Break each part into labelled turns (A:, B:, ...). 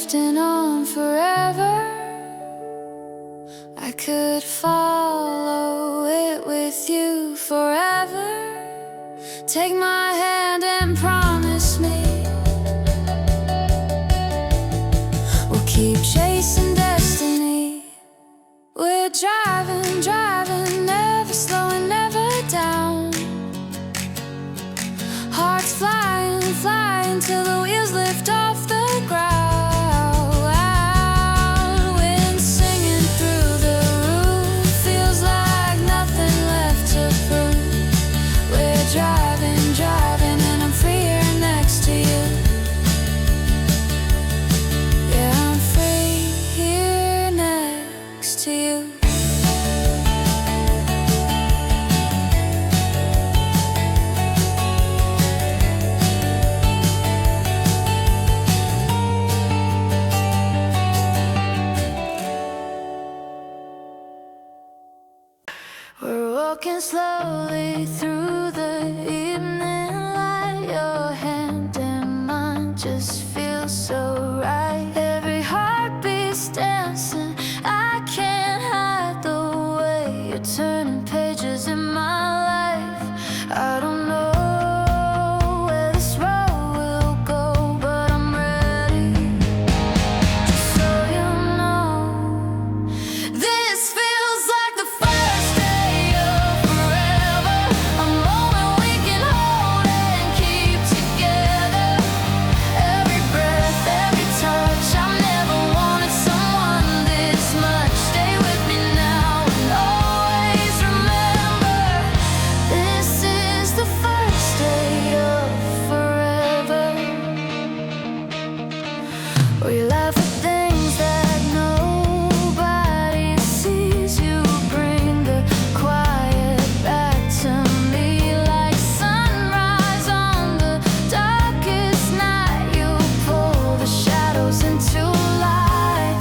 A: drifting on forever. I could follow it with you forever. Take my hand and promise me we'll keep chasing destiny. We're driving, driving, never slowing, never down. Hearts flying, flying till the wheels lift off the ground. Wind singing through the roof, feels like nothing left to prove. We're driving, driving, and I'm free here next to you. Yeah, I'm free here next to you. We're walking slowly through the evening light. Your hand in mine just feels so right. Every heartbeat's dancing, I can't hide the way you're turning pages in my life. I don't know where this road will go, but I'm ready. Just so you know, this feels like the first day of forever, a moment we can hold and keep together. Every breath, every touch, I've never wanted someone this much. Stay with me now and always remember, this is the first day of forever. We laugh at things that nobody sees. You bring the quiet back to me like sunrise on the darkest night. You pull the shadows into light.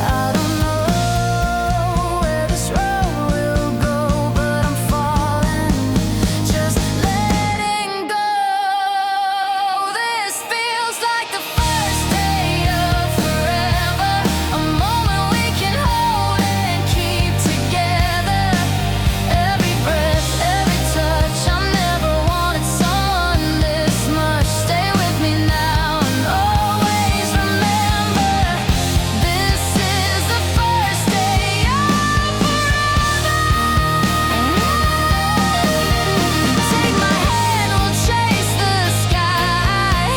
A: I don't know where this road will go, but I'm falling, just letting go. This feels like the first day of forever, a moment we can hold and keep together. Every breath, every touch, I've never wanted someone this much. Stay with me now and always remember, this is the first day of forever. Take my hand, we'll chase the sky.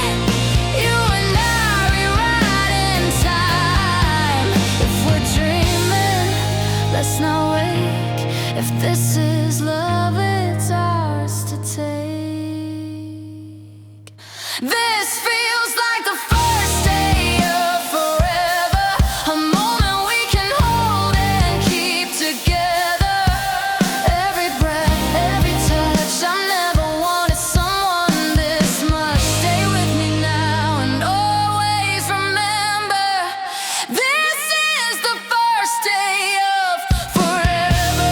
A: You and I rewriting time. If we're dreaming, let's not wake. If this is love, it's ours to take. This feels like the first day of forever, a moment we can hold and keep together. Every breath, every touch, I've never wanted someone this much. Stay with me now and always remember, this is the first day of forever.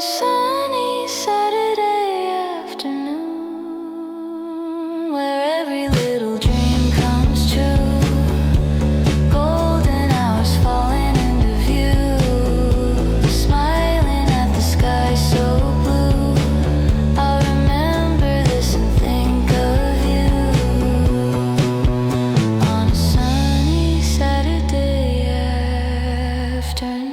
A: sunny Saturday afternoon, where every little dream comes true. Golden hours falling into view, smiling at the sky so blue. I'll remember this and think of you on a sunny Saturday afternoon.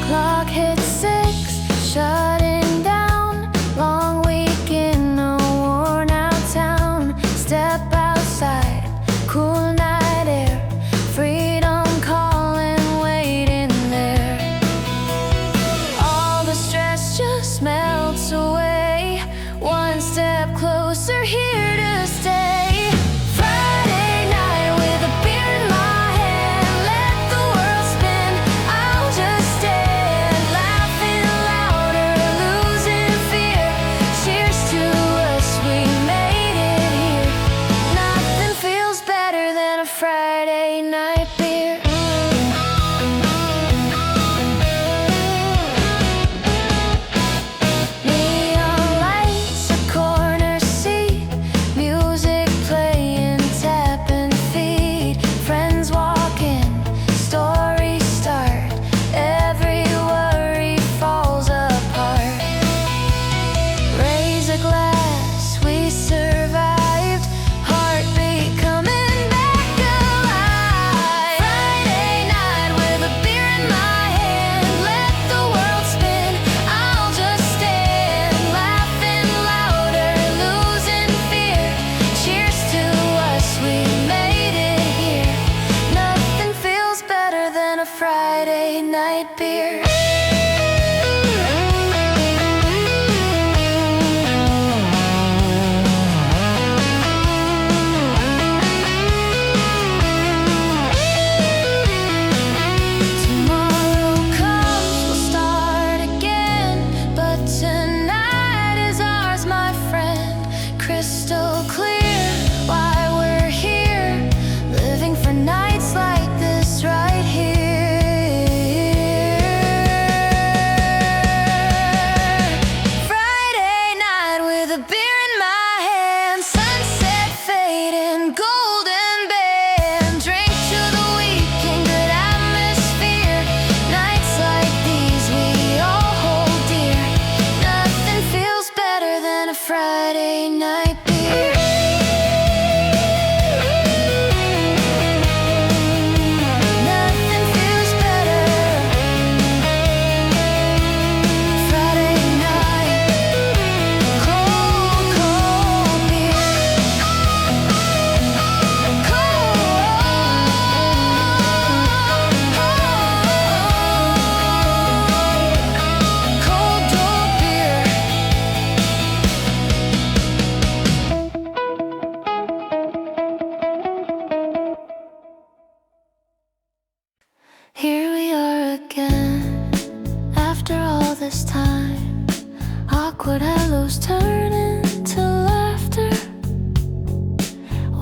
A: Clock hits 6, shutting down. Long weekend, a worn out town. Step outside, cool night air. Freedom calling, waiting there. All the stress just melts away. One step closer, here to stay. Friday night with a beer in my hand. Let the world spin, I'll just stand. Laughing louder, losing fear. Cheers to us, we made it here. Nothing feels better than a Friday night beer. Neon lights, a corner seat. Music playing, tapping feet. Friends walking, stories start. Every worry falls apart. Raise a glass, we survived. Heartbeat coming back alive. Friday night with a beer in my hand. Let the world spin, I'll just stand. Laughing louder, losing fear. Cheers to us, we made it here. Nothing feels better than a Friday night beer. Tomorrow comes, we'll start again. But tonight is ours, my friend. Crystal clear why we're here. Living for nights like this right here. Friday night with a beer in my hand. Sunset fading, golden band. Drink to the weekend, good atmosphere. Nights like these we all hold dear. Nothing feels better than a Friday night beer. Nothing feels better. Friday night, cold, cold beer. Cold dope beer. Here we are again, after all this time. Awkward hellos turn into laughter.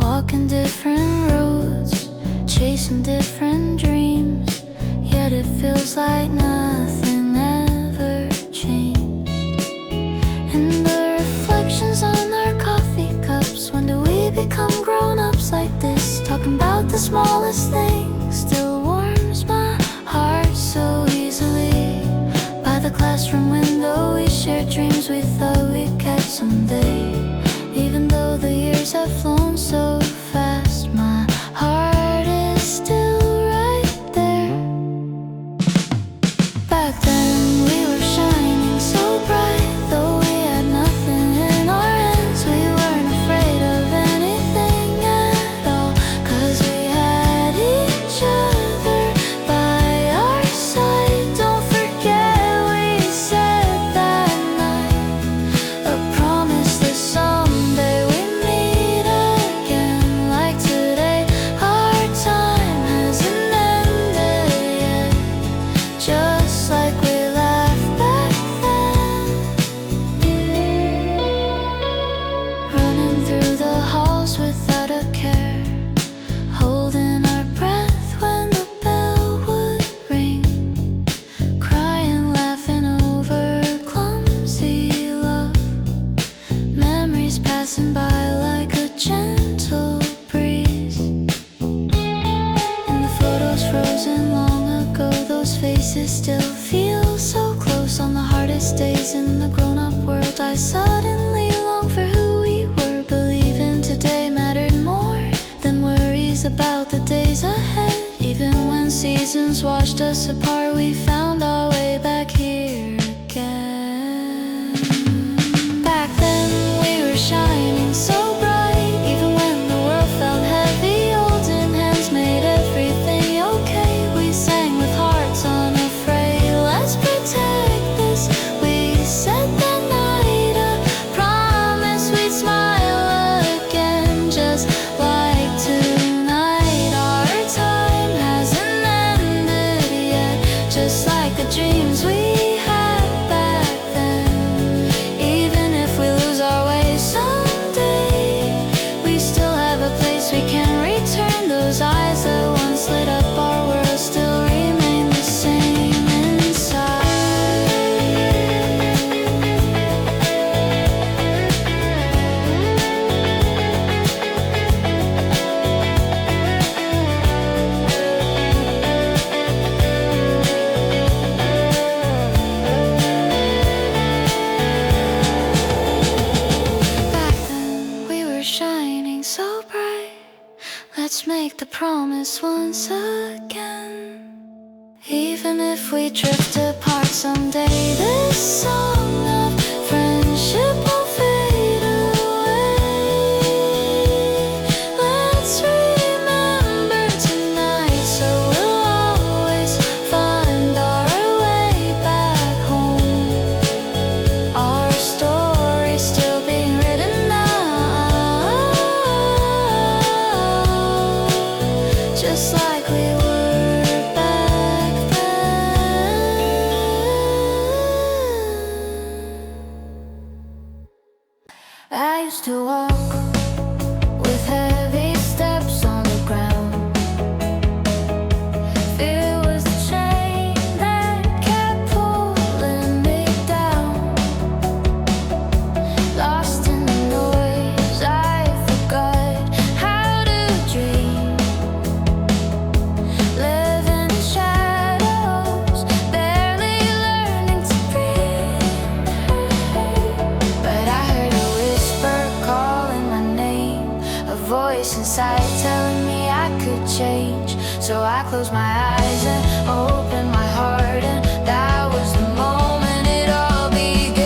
A: Walking different roads, chasing different dreams. Yet it feels like nothing ever changed. And the reflections on our coffee cups. When do we become grown-ups like this? Talking about the smallest things still warms my heart so easily. By the classroom window we shared dreams we thought we'd catch someday. Even though the years have flown so fast, my heart is still right there. Back then we were shining so bright. Though we had nothing in our hands, we weren't afraid of anything at all. 'Cause we had each other by our side. Don't forget we said that night, a promise about the days ahead. Even when seasons washed us apart, we found our way back here again. Back then we were shining so bright. Even when the world felt heavy, holding hands made everything okay. We sang with hearts unafraid. Let's protect this, we said that night. I promise we'd smile again, just like tonight. Our time hasn't ended yet, just like the dreams we had back then. Even if we lose our way someday, we still have a place we can return. Those eyes that once lit up our world still remain the same inside. Back then we were shining so bright. Let's make the promise once again. Even if we drift apart someday, this song of friendship won't fade away. Let's remember tonight, so we'll always find our way back home. Our story's still being written now, just like we were back then. I used to walk with heavy steps on the ground. Fear was the chain that kept pulling me down. Lost in the noise, I forgot how to dream. Living in shadows, barely learning to breathe. But I heard a whisper calling my name, a voice inside telling me I could change. So I closed my eyes and opened my heart, and that was the moment it all began.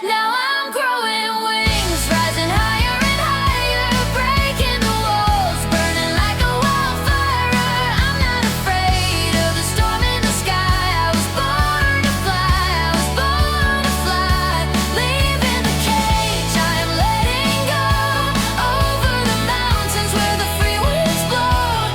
A: Now I'm growing wings, rising higher and higher, breaking the walls, burning like a wildfire. I'm not afraid of the storm in the sky. I was born to fly, I was born to fly. Leaving the cage, I am letting go, over the mountains where the free winds blow.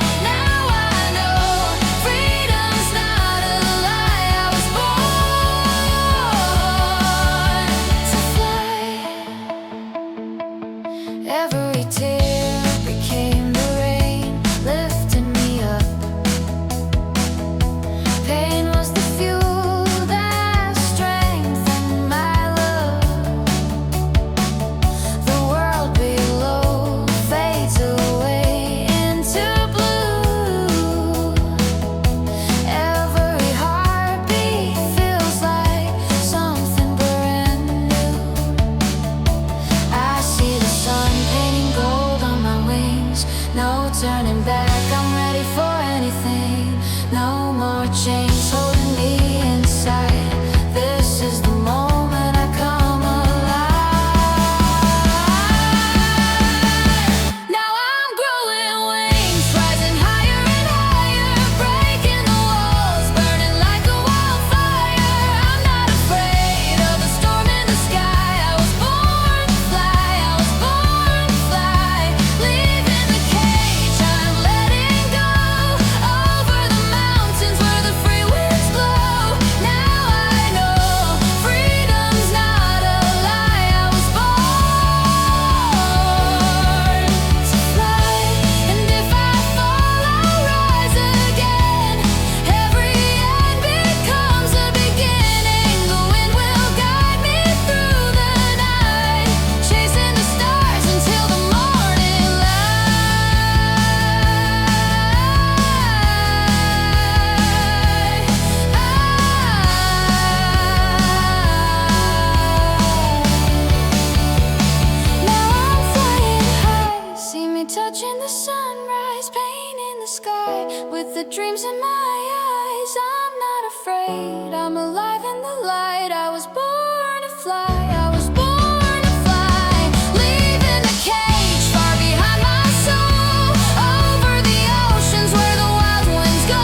A: dreams in my eyes. I'm not afraid, I'm alive in the light. I was born to fly, I was born to fly. Leaving the cage far behind my soul, over the oceans where the wild winds go.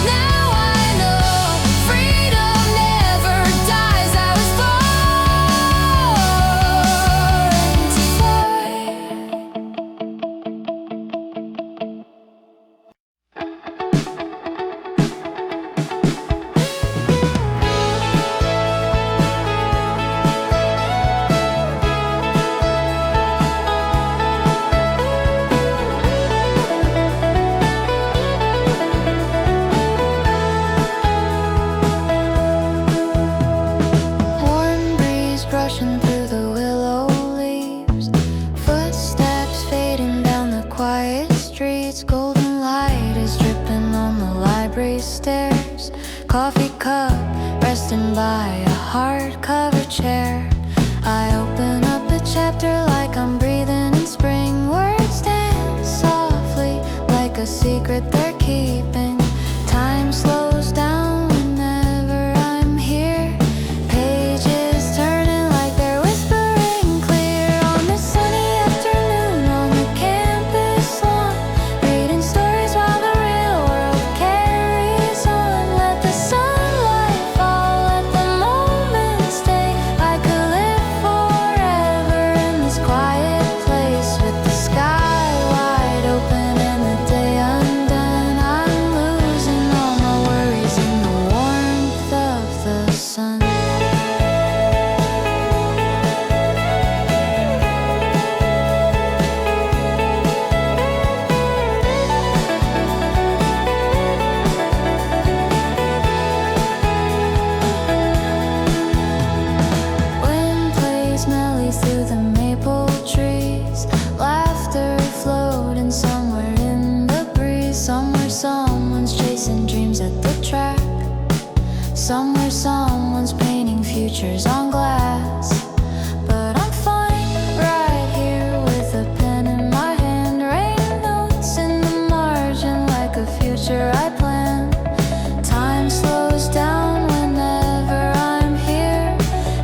A: Now I know freedom never dies. I was born to fly. Brushing through the willow leaves, footsteps fading down the quiet streets. Golden light is dripping on the library stairs. Coffee cup resting by a hardcover chair. I open up a chapter like I'm breathing in spring. Words dance softly like a secret they're keeping. Time slows down whenever I'm here. Pages turning like they're whispering clear. On this sunny afternoon on the campus lawn, reading stories while the real world carries on. Let the sunlight fall, let the moment stay. I could live forever in this quiet place, with the sky wide open and the day undone. I'm losing all my worries in the warmth of the sun. Wind plays melody through the maple trees. Laughter floating somewhere in the breeze. Somewhere someone's chasing dreams at the track. Somewhere someone's painting futures on glass. But I'm fine right here with a pen in my hand. Rain notes in the margin like a future I plan. Time slows down whenever I'm here.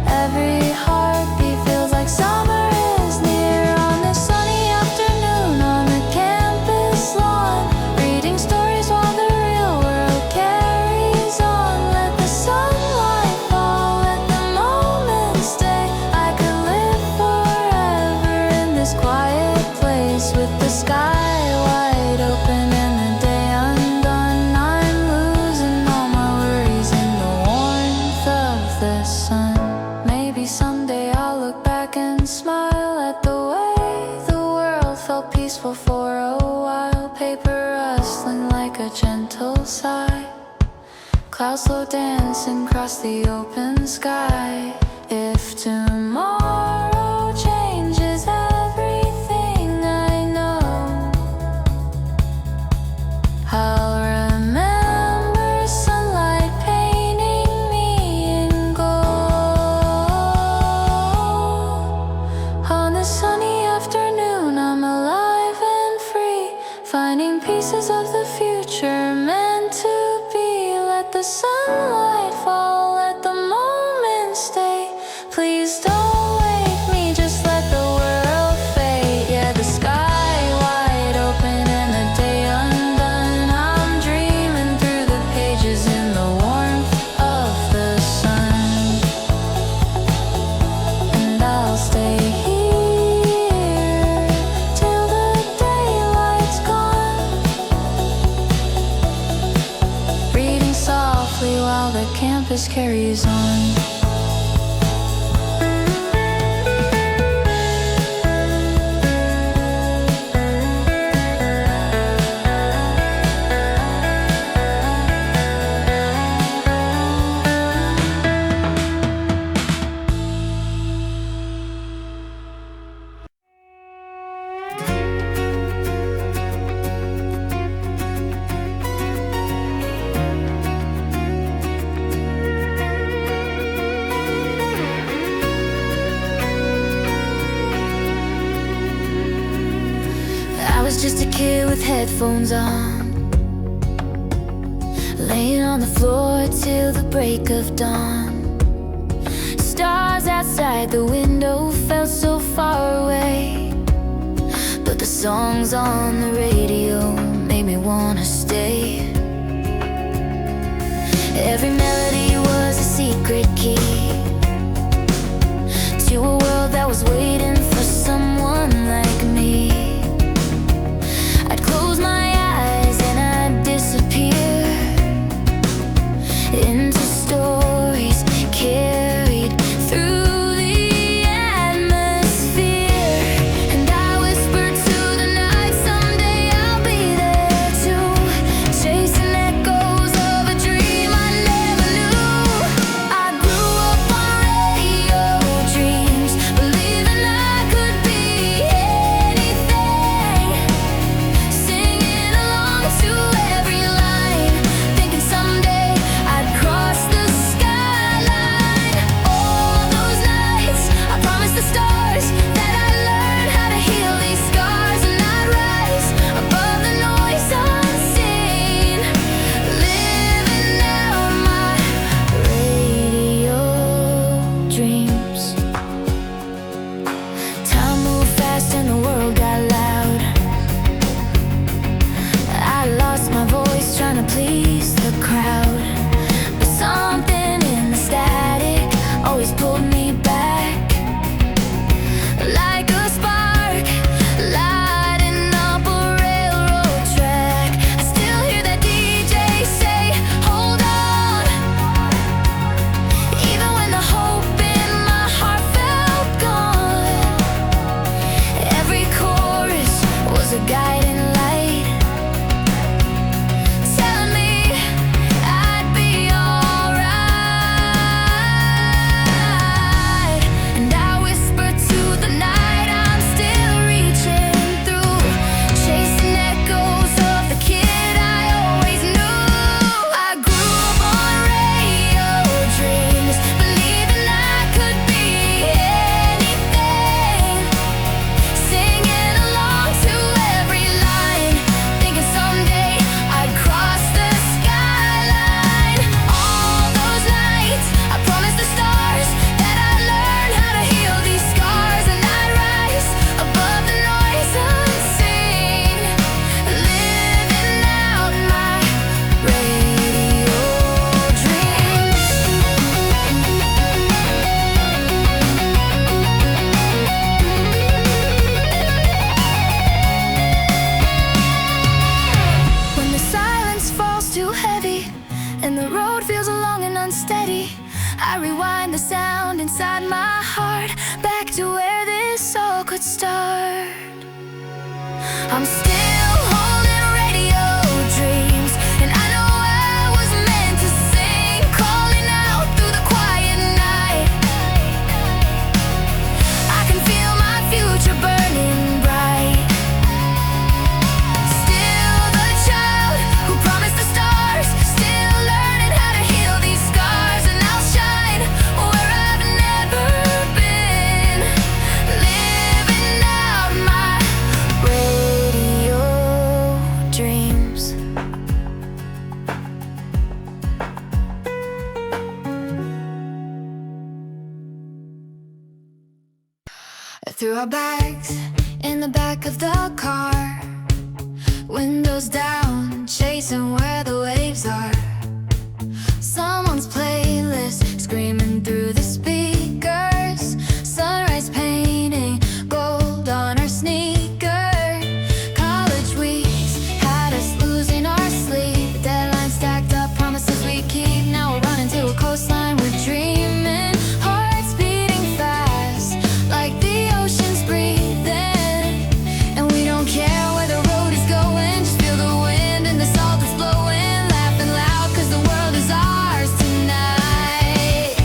A: Every heartbeat feels like summer is near. On this sunny afternoon on the campus lawn, reading stories while the real world carries on. Let the sunlight fall, let the moment stay. I could live forever in this quiet place, with the sky wide open and the day undone. I'm losing all my worries in the warmth of the sun. Maybe someday I'll look back and smile at the way the world felt peaceful for a while. Paper rustling like a gentle sigh. Clouds slow dancing across the open sky. If tomorrow changes everything I know, I'll remember sunlight painting me in gold. On this sunny afternoon I'm alive and free, finding pieces of the future meant to be. Let the sunlight fall, let the moment stay. Please don't wake me, just let the world fade. Yeah, the sky wide open and the day undone. I'm dreaming through the pages in the warmth of the sun. And I'll stay here till the daylight's gone, reading softly while the campus carries on. I was just a kid with headphones on, floor till the break of dawn. Stars outside the window felt so far away, but the songs on the radio made me wanna stay. Every melody was a secret key to a world that was waiting for someone like me. I'd close my eyes and I'd disappear into stories carried through the atmosphere. And I whispered to the night, someday I'll be there too, chasing echoes of a dream I never knew. I grew up on radio dreams, believing I could be anything, singing along to every line, thinking someday I'd cross the skyline. All those nights I promised the stars that I'd learn how to heal these scars, and I'd rise above the noise unseen, living out my radio dreams. Time moved fast and the world got loud. I lost my voice trying to please the crowd, but something in the static always pulled me back, like a spark lighting up a railroad track. I still hear that DJ say, hold on, even when the hope in my heart felt gone. Every chorus was a guiding light, telling me I'd be alright. And I whispered to the night, I'm still reaching through, chasing echoes of the kid I always knew. I grew up on radio dreams, believing I could be anything, singing along to every line, thinking someday I'd cross the skyline. All those nights I promised the stars that I'd learn how to heal these scars, and I'd rise above the noise unseen, living out my radio dreams. When the silence falls too heavy and the road feels long and unsteady, I rewind the sound inside my heart back to where this all could start. I'm still holding radio dreams, and I know I was meant to sing, calling out through the quiet night. I can feel my future burning bright. Still the child who promised the stars, still learning how to heal these scars, and I'll shine where I've never been, living out my radio dreams. I threw our bags in the back of the car, windows down, chasing where the waves are. Someone's playlist screaming through the speakers, sunrise painting gold on our sneaker. College weeks had us losing our sleep, deadlines stacked up, promises we keep. Now we're running to a coastline, we're dreaming, hearts beating fast like the ocean's breathing. And we don't care where the road is going, just feel the wind and the salt that's blowing, laughing loud 'cause the world is ours tonight.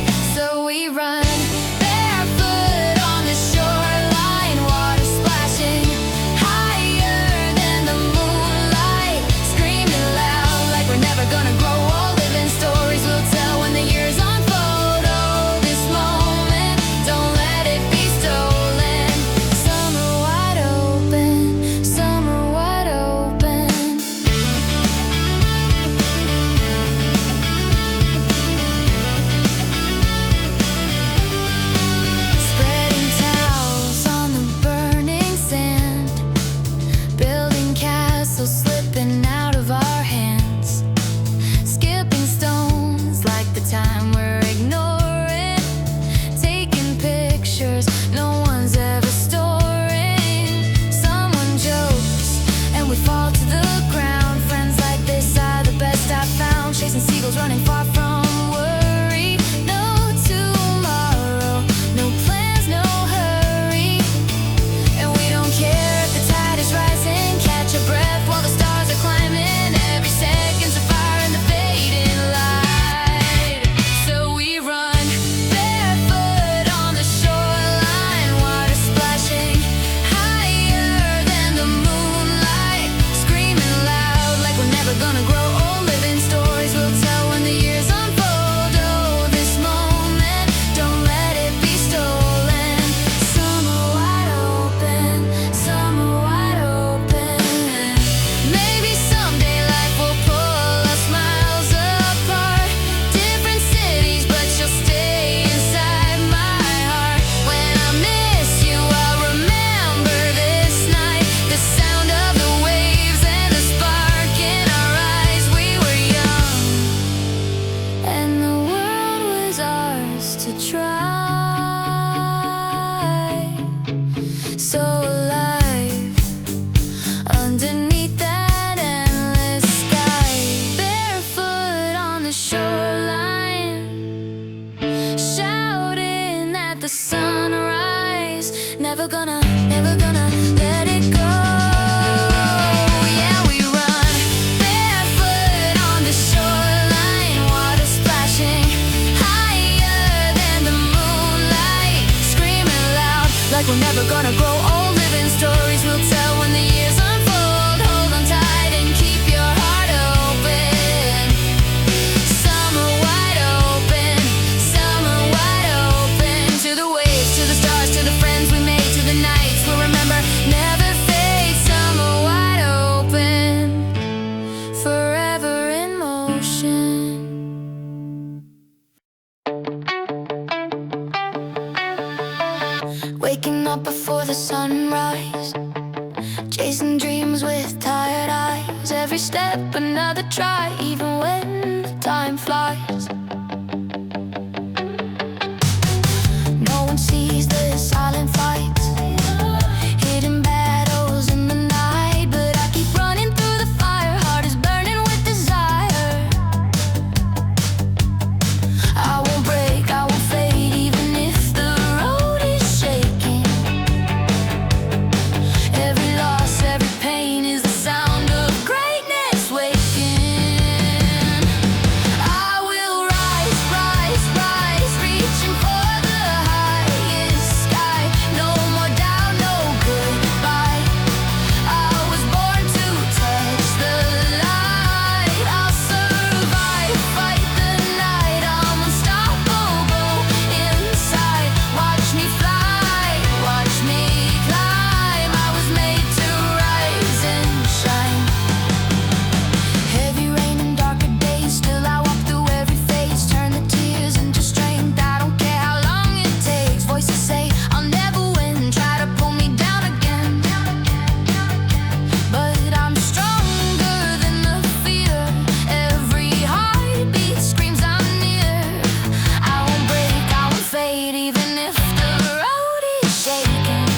A: so alive underneath that endless sky. Barefoot on the shoreline, shouting at the sunrise. Never gonna let it go. Yeah, we run barefoot on the shoreline, water splashing higher than the moonlight, screaming loud like we're never gonna grow old, living stories we'll tell when the years unfold. Hold on tight and keep your heart open. Summer wide open, summer wide open. To the waves, to the stars, to the friends we made, to the nights we'll remember, never fade. Summer wide open, forever in motion. Waking up before the sunrise, chasing dreams with tired eyes. Every step another try, even when time flies. No one sees the silent fights, hidden battles in the night. But I keep running through the fire, heart is burning with desire. I won't break, I won't fade, even if the road is shaking. Every loss, every pain is the sound of greatness waking. I will rise, rise, rise, reaching for the highest sky. No more doubt, no goodbye. I was born to touch the light. I'll survive, fight the night. I'm unstoppable inside. Watch me fly, watch me climb. I was made to rise and shine. Heavy rain and darker days, still I walk through every phase. Turn the tears into strength, I don't care how long it takes. Voices say I'll never win, try to pull me down again. But I'm stronger than the fear. Every heartbeat screams I'm near. I won't break, I won't fade, even if the road is shaking.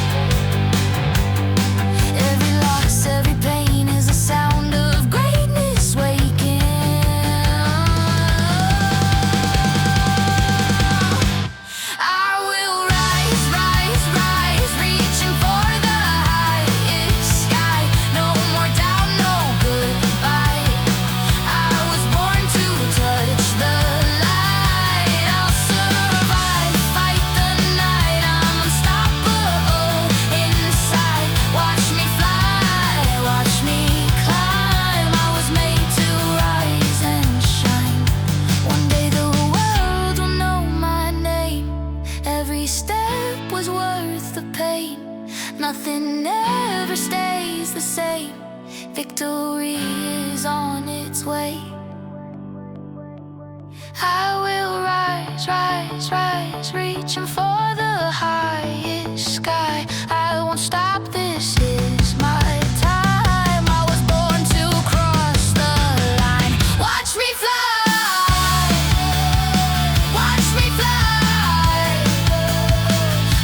A: Every loss, every pain is the sound of greatness waking. I will rise, rise, rise, reaching for the highest sky. No more doubt, no goodbye. I was born to touch the light. I'll survive, fight the night. I'm unstoppable inside. Watch me fly, watch me climb. I was made to rise and shine. One day the world will know my name. Every step was worth the pain. Nothing ever stays the same. Victory is on its way. I will rise, rise, rise, reaching for the highest sky. I won't stop, this is my time. I was born to cross the line. Watch me fly, watch me fly.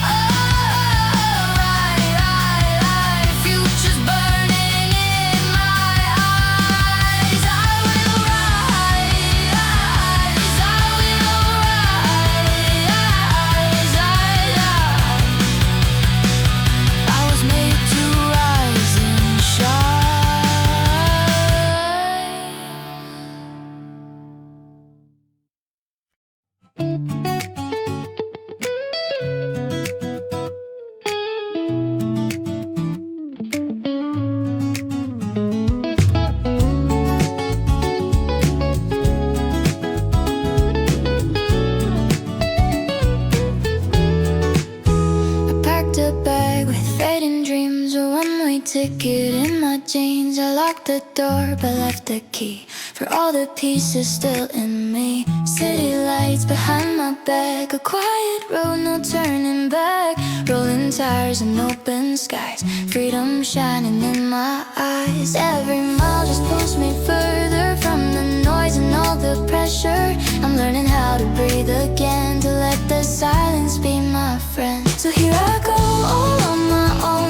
A: Oh, right, future's burning in my eyes. I will rise, I will rise. I was made to rise and I packed a bag with fading dreams, a one-way ticket in my jeans. I locked the door but left the key for all the pieces still in me. City lights behind my back, a quiet road, no turning back. Rolling tires and open skies, freedom shining in my eyes. Every mile just pulls me further from the noise and all the pressure. I'm learning how to breathe again, to let the silence be my friend. So here I go, all on my own,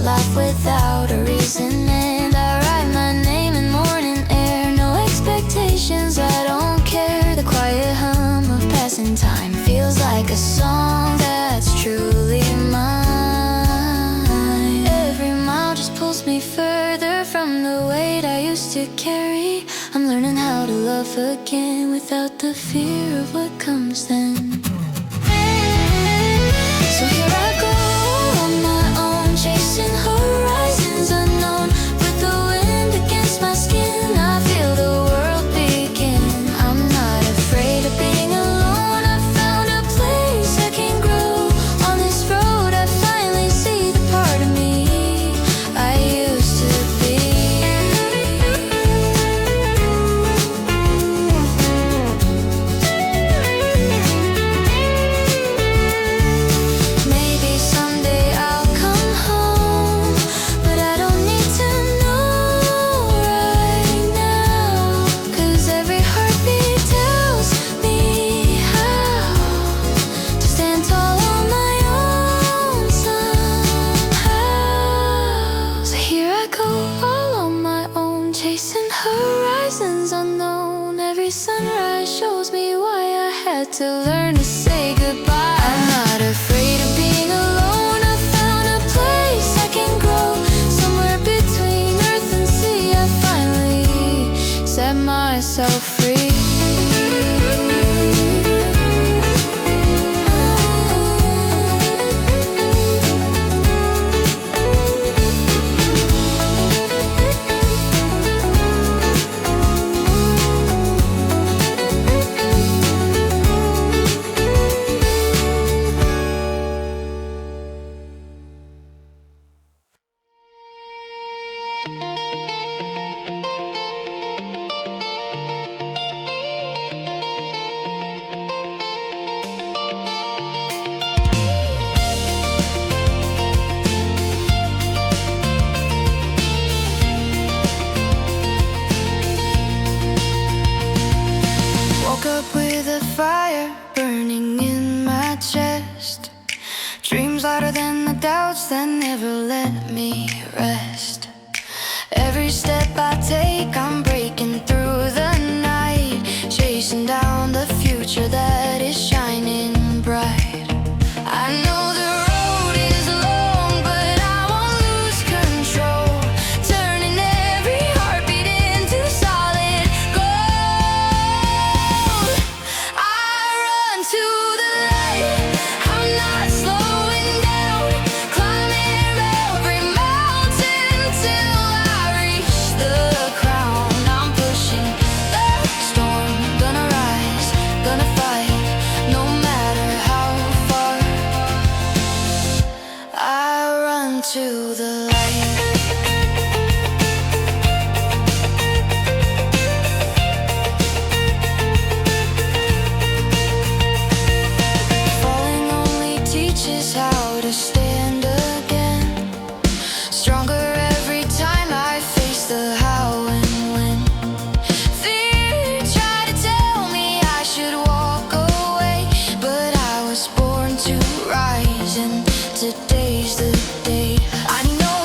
A: laugh without a reason, and I write my name in morning air. No expectations, I don't care. The quiet hum of passing time feels like a song that's truly mine. Every mile just pulls me further from the weight I used to carry. I'm learning how to love again without the fear of what comes then. So here I go on my own, chasing horizons unknown. With the wind against my skin, I feel the world begin. I'm not afraid of being alone. I found a place I can grow. On this road I finally see the part of me I used to be. Chasing horizons unknown. Every sunrise shows me why I had to learn to say goodbye. I'm not afraid of being alone. I found a place I can grow. Somewhere between earth and sea, I finally set myself free. Up with a fire burning in my chest, dreams louder than the doubts that never let me rest. Every step I take, I'm breaking through the night, chasing down the future that is shining bright. I know the road is long, but I won't lose control, turning every heartbeat into solid gold. To the light, I'm not slowing down, climbing every mountain till I reach the crown. I'm pushing the storm, gonna rise, gonna fight, no matter how far. I run to the light. How to stand again, stronger every time I face the how and when. Fear tried to tell me I should walk away, but I was born to rise, and today's the day. I know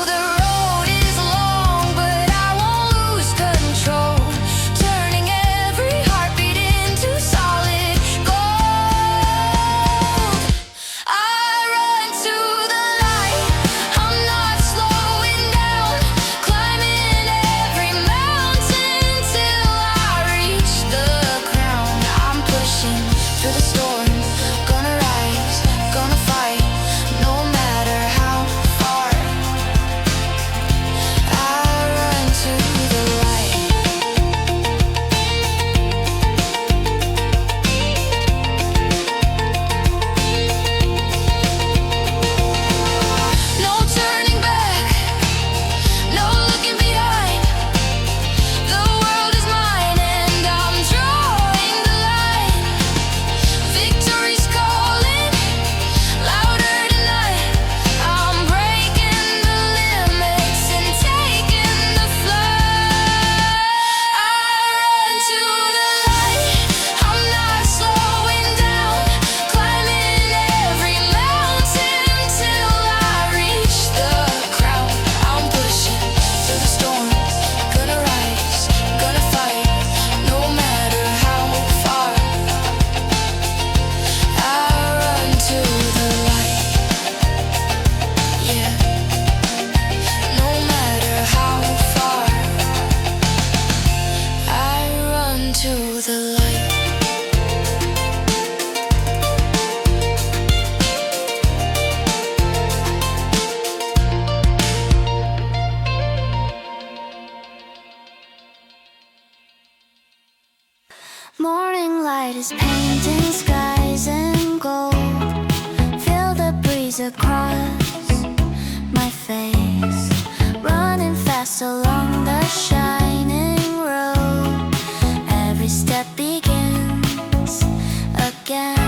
A: eyes painting skies in gold. Feel the breeze across my face, running fast along the shining road. Every step begins again.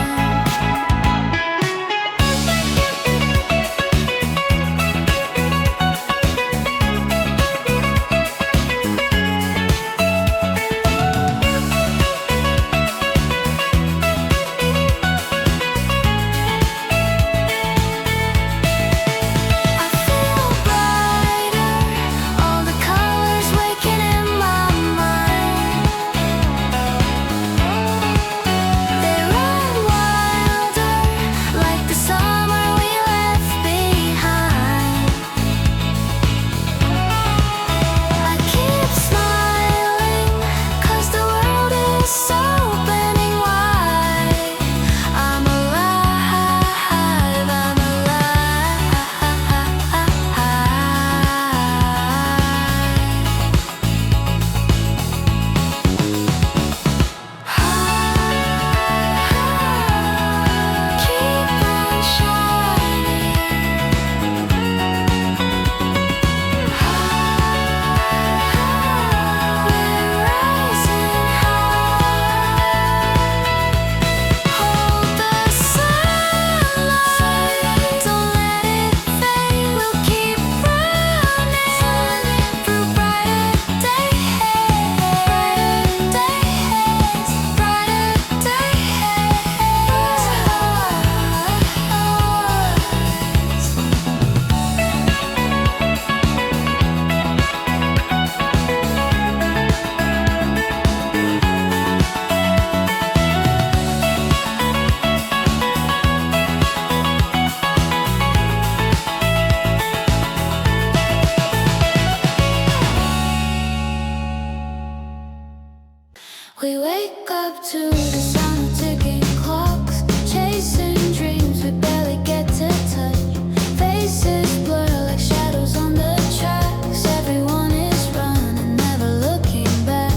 A: We wake up to the sound of ticking clocks, chasing dreams we barely get to touch. Faces blur like shadows on the tracks. Everyone is running, never looking back.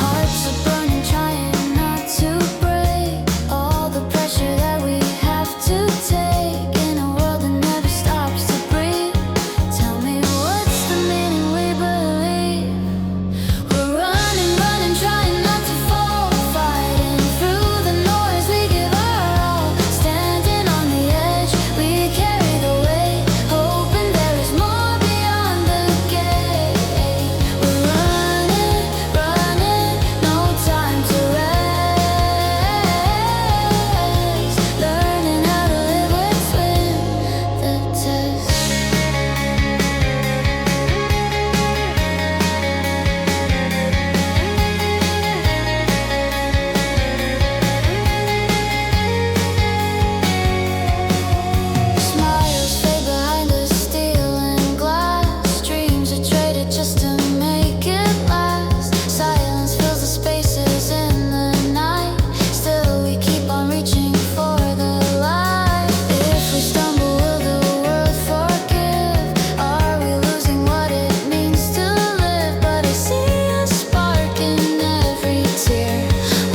A: Hearts are burning, trying not to break. All the pressure that we have to take in a world that never stops to breathe. Tell me, what's the meaning we believe? We're running, trying not to fall, fighting through the noise. We give our all, standing on the edge. We carry the weight, hoping there is more beyond the gate. We're running, no time to rest. Learning how to live within the test. Smiles fade behind the steel and glass. Dreams are traded just to make it last. Silence fills the spaces in the night. Still we keep on reaching for the light. If we stumble, will the world forgive? Are we losing what it means to live? But I see a spark in every tear.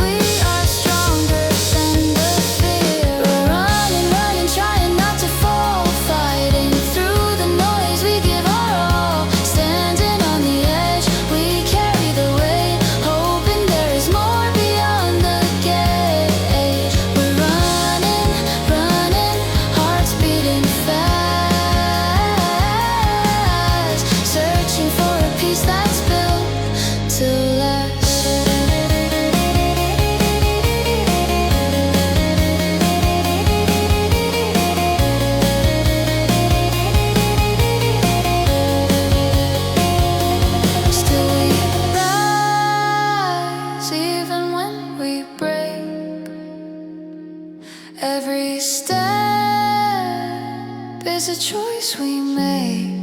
A: We are stronger than the fear. We're running, trying not to fall, fighting through the noise. We give our all, standing on the edge. We carry the weight, hoping there is more beyond the gate. We're running, hearts beating fast, searching for a peace that's built to last. Still we rise, even when we break. Every step is a choice we make.